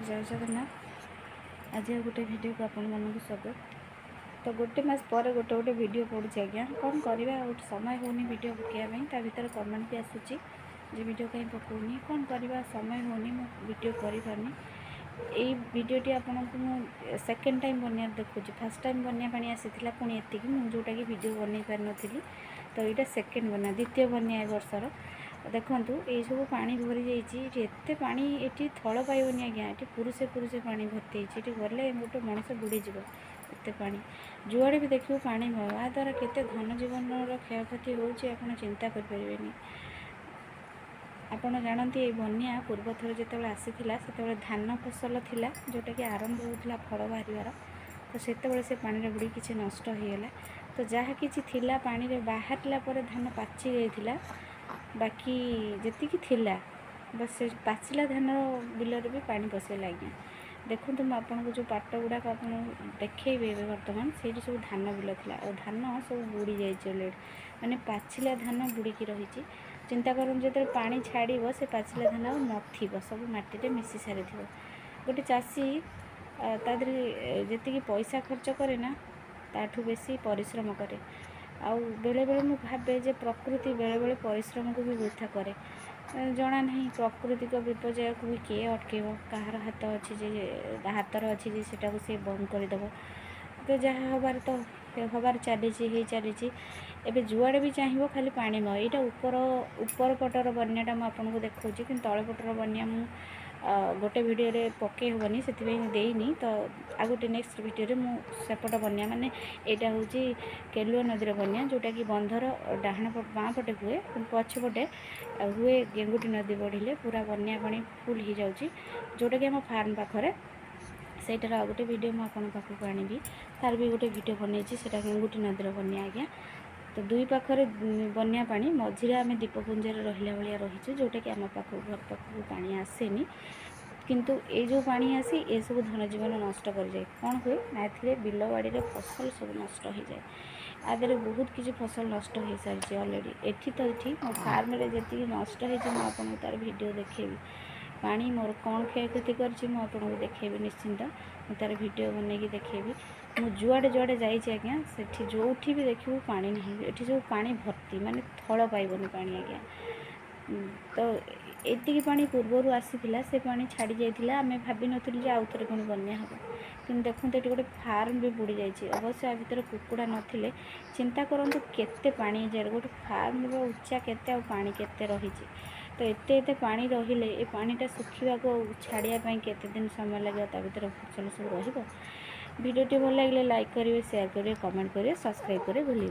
जय जगन्नाथ। आज गोटे वीडियो को आपण मानक स्वागत। तो गोटे मास पर गोटे गोटे वीडियो पड़ुଛି आज्ञा कौन करवा गोटे समय होनी वीडियो पकाइबा ता भीतर कमेंट भी आसूची जे वीडियो कहीं पकाउनी कौन करवा समय होनी मो वीडियो करि पानी। एई वीडियोटी आपनको मु सेकंड टाइम बनिया देखुची। फर्स्ट टाइम बनिया पानी आसीथिला पुणी एतिकी मु जोटा कि वीडियो बनै पार नथिली तो एटा सेकंड बनिया द्वितीय बनिया ए वर्षर। देखंतु ए सब पानी भरी जाइए एते पानी एटी थल पाइबनी आज्ञा ये पुरुषे पुरुषे पानी भर्ती ये गले गोटे मनीष बुड़ीज एते पानी जुआड़े भी देखिए पानी आ द्वारा केते धन जीवन क्षयक्षति होची आपण चिंता कर परिबेनी। आपण जानती ये बन्या पूर्व थर जिते आसीथिला सेते धान फसल थिला जोटा कि आरंभ होता फल बाहर तो सेते से पानी बुड़ी किसी नष्ट हो गला तो जहाँ कि थिला पानी रे बाहरला पर धान पाची जाइथिला बाकी जी थिला बस से पाचिला धान बिलर भी पानी पसैला आज्ञा। देखो मुझे आपको जो पाट गुड़ाक आप देखिए बर्तमान से सब धान बिल था और धान सब बुड़ी जाइए अलरेडी माने पाचिला धान बुड़ीकी रही। चिंता कर जो पानी छाड़ से पाचिला धान आ न सब मटी मिसी सारी गोटे चाषी जी पैसा खर्च करे ना ताठू बेसी परिश्रम करे आउ बेले बेले मु भावे जे प्रकृति बेले बेले परिश्रम को भी वृथा करे जना नहीं प्राकृतिक विपर्यय को भी किए अटकेब कहार हाथ अच्छी जे हाथर अच्छी जे सेटा को से बंद करदेव तो जहाँ हबार तो हबार चली एबे जुआड़े भी चाहिए खाली पानी मय यहाँ ऊपर पटर बन्याटा मुझे देखा कि तले पटर बन्या मु गोटे वीडियो रे पके हेनी से देनी तो आ गोटे नेक्स्ट वीडियो मु सेपट बन्या माने यहाँ हूँ केलुआ नदी बन्या जोटा कि बंधर डाहाण बाँ पटे हुए पछपटे हुए गेंगुटी नदी बढ़िले पूरा बन्या पानी फुल हो जाऊँगी जोटा कि आम फार्म पाखरे सहीटार आ गोटे वीडियो मुझे पाखक आनी तार भी गोटे वीडियो बनई से गेंगुटी नदी बन्या आज्ञा। तो दुई पाखरे बन्या पानी मझिरे आम दीपपुंजर रहा भाया रहीचु जोटा कि आम पाख घर पाखक पानी आसेनी किंतु ये जो पानी आसी ये सब धन जीवन नष्ट कर जाए कौन हुए ना ए बिल बाड़ी फसल सब नष्ट हो जाए आदि बहुत किसी फसल नष्ट हो सारी अलरेडी एठी तो ये मो फार्म जी नष्ट होती तार वीडियो देखेबी पानी मोर कौन क्षयक्षति करको देखेबी निश्चिंत तार वीडियो बनैकी देखेबी मु जुआड़े जुआड़े जाइए आज्ञा से जो भी देखू पानी नहीं ये सब पानी भर्ती माने थल पाइबनी पानी आज्ञा। तो एतिकी पानी पूर्वर आसीथिला से पानी छाड़ी जाइथिला आमे भाबी नथिलु जे आउ थरे कोन बन्या हबो किंतु देखंतु एटी गोटे फार्म भी बुड़ी जाइए अवश्य आ भीतर कुकुड़ा नथिले चिंता करंतु केते पानी जाय गोटे फार्म रो उच्चा केते आ पानी केते रहिछि तो एते एते पानी रहिले ए पानीटा सुखिबा को छाड़िया पई केते दिन समय लगे ता भीतर फसल सब रहिबो। वीडियोटी भल लगे लाइक करेंगे शेयर करेंगे कमेंट करेंगे सब्सक्राइब करेंगे भूलिए।